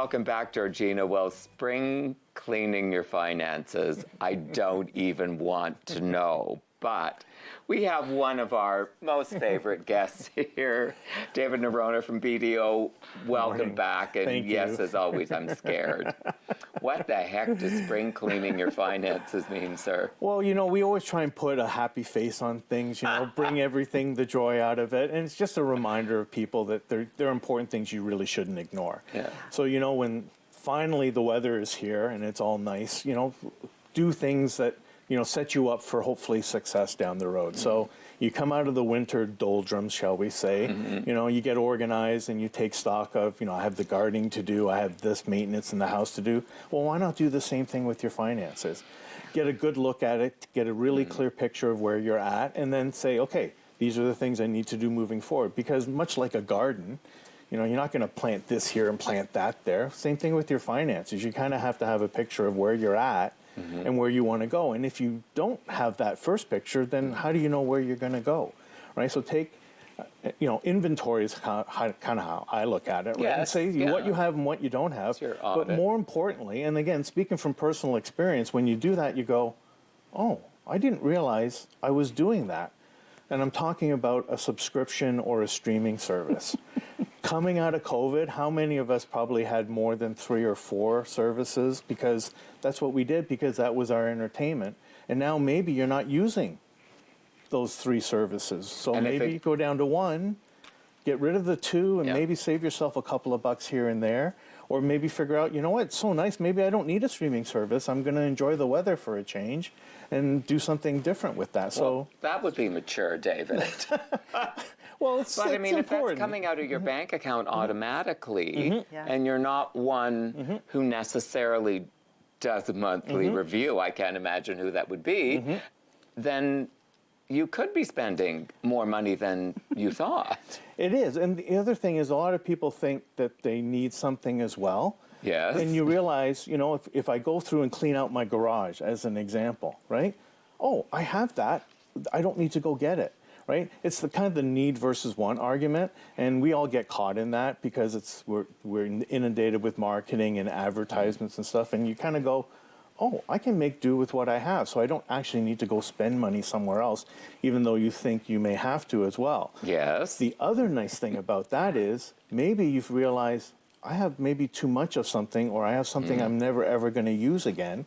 Welcome back, Georgina. Well, spring cleaning your finances, I don't even want to know. But we have one of our most favorite guests here, David Nerona from BDO. Welcome back. And Thank yes, you. as always, I'm scared. What the heck does spring cleaning your finances mean, sir? Well, you know, we always try and put a happy face on things, you know, bring everything, the joy out of it. And it's just a reminder of people that there are important things you really shouldn't ignore. Yeah. So, you know, when finally the weather is here and it's all nice, you know, do things that, you know, set you up for hopefully success down the road. So you come out of the winter doldrums, shall we say, you know, you get organized and you take stock of, you know, I have the gardening to do, I have this maintenance in the house to do. Well, why not do the same thing with your finances? Get a good look at it, get a really clear picture of where you're at, and then say, okay, these are the things I need to do moving forward. Because much like a garden, you know, you're not going to plant this here and plant that there. Same thing with your finances. You kind of have to have a picture of where you're at and where you want to go. And if you don't have that first picture, then how do you know where you're going to go, right? So take, you know, inventory is kind of how I look at it, right? Yes, And say what you have and what you don't have. your But audit. more importantly, and again, speaking from personal experience, when you do that, you go, oh, I didn't realize I was doing that. And I'm talking about a subscription or a streaming service. Coming out of COVID, how many of us probably had more than 3 or 4 services? Because that's what we did, because that was our entertainment. And now maybe you're not using those 3 services. So And if maybe you go down to 1, get rid of the 2, and Yeah. maybe save yourself a couple of bucks here and there. Or maybe figure out, you know what, it's so nice, maybe I don't need a streaming service. I'm going to enjoy the weather for a change and do something different with that. Well, that would be mature, David. Well, it's But I mean, if important. that's coming out of your bank account automatically, and you're not one who necessarily does a monthly review, I can't imagine who that would be, then you could be spending more money than you thought. It is. And the other thing is, a lot of people think that they need something as well. Yes. And you realize, you know, if I go through and clean out my garage, as an example, right? Oh, I have that. I don't need to go get it, right? It's the kind of the need versus want argument. And we all get caught in that because we're inundated with marketing and advertisements and stuff. And you kind of go, oh, I can make do with what I have, so I don't actually need to go spend money somewhere else, even though you think you may have to as well. Yes. The other nice thing about that is maybe you've realized I have maybe too much of something, or I have something I'm never ever going to use again.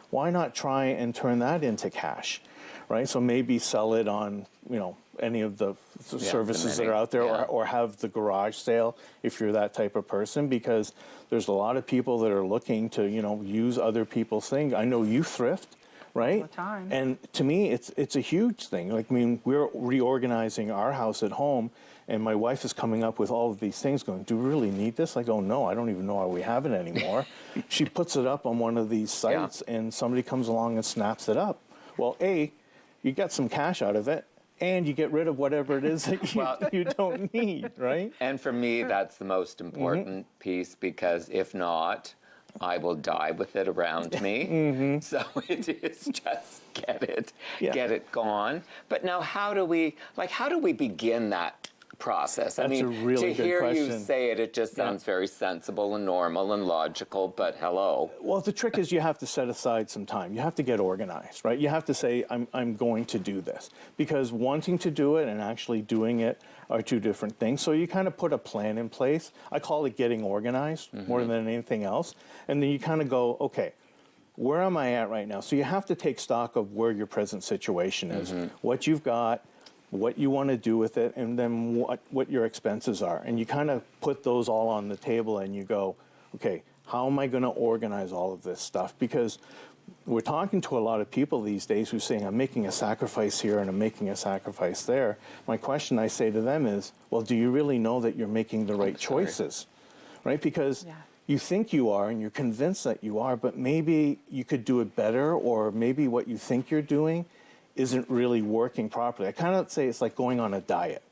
Why not try and turn that into cash, right? So maybe sell it on, you know, any of the services that are out there, or have the garage sale if you're that type of person, because there's a lot of people that are looking to, you know, use other people's things. I know you thrift, right? All the time. And to me, it's a huge thing. Like, I mean, we're reorganizing our house at home, and my wife is coming up with all of these things going, do we really need this? I go, no, I don't even know why we have it anymore. She puts it up on one of these sites, and somebody comes along and snaps it up. Well, A, you get some cash out of it, and you get rid of whatever it is that you don't need, right? And for me, that's the most important piece, because if not, I will die with it around me. So it is just get it gone. But now how do we begin that process? That's I mean, a really to good hear you question. say it, it just sounds very sensible and normal and logical, but hello. Well, the trick is you have to set aside some time. You have to get organized, right? You have to say, I'm going to do this. Because wanting to do it and actually doing it are 2 different things. So you kind of put a plan in place. I call it getting organized more than anything else. And then you kind of go, okay, where am I at right now? So you have to take stock of where your present situation is, what you've got, what you want to do with it, and then what your expenses are. And you kind of put those all on the table and you go, okay, how am I going to organize all of this stuff? Because we're talking to a lot of people these days who are saying, I'm making a sacrifice here and I'm making a sacrifice there. My question I say to them is, well, do you really know that you're making the right choices? Right? Because you think you are and you're convinced that you are, but maybe you could do it better, or maybe what you think you're doing isn't really working properly. I kind of say it's like going on a diet,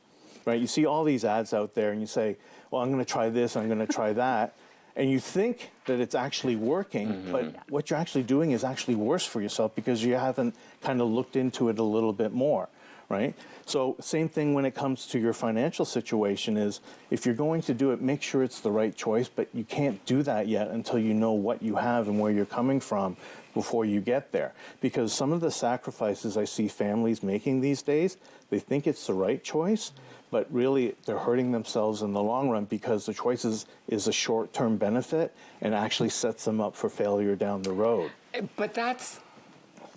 right? You see all these ads out there and you say, well, I'm going to try this, I'm going to try that. And you think that it's actually working, but what you're actually doing is actually worse for yourself because you haven't kind of looked into it a little bit more, right? So same thing when it comes to your financial situation is if you're going to do it, make sure it's the right choice, but you can't do that yet until you know what you have and where you're coming from before you get there. Because some of the sacrifices I see families making these days, they think it's the right choice, but really they're hurting themselves in the long run because the choice is a short-term benefit and actually sets them up for failure down the road. But that's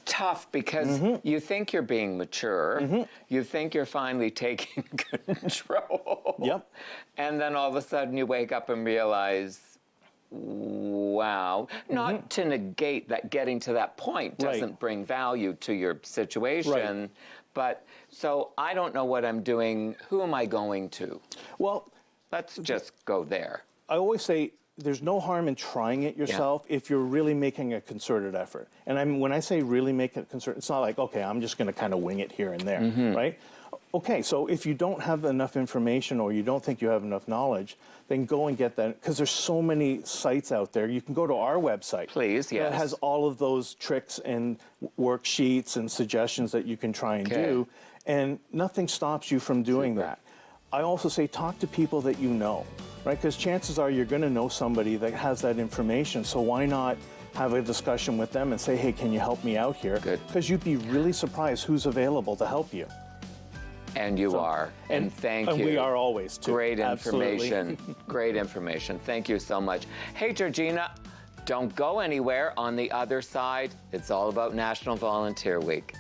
tough because you think you're being mature, you think you're finally taking control. Yep. And then all of a sudden you wake up and realize, wow, not to negate that getting to that point doesn't bring value to your situation, but so I don't know what I'm doing, who am I going to? Well, let's just go there. I always say there's no harm in trying it yourself if you're really making a concerted effort. And when I say really make it concerted, it's not like, okay, I'm just going to kind of wing it here and there, right? Okay, so if you don't have enough information or you don't think you have enough knowledge, then go and get that, because there's so many sites out there. You can go to our website. Please, yes. That has all of those tricks and worksheets and suggestions that you can try and do, and nothing stops you from doing that. I also say talk to people that you know, right? Because chances are you're going to know somebody that has that information, so why not have a discussion with them and say, hey, can you help me out here? Good. Because you'd be really surprised who's available to help you. And you are. And thank you. And we are always, too. Great information. Great information. Thank you so much. Hey, Georgina, don't go anywhere. On the other side, it's all about National Volunteer Week.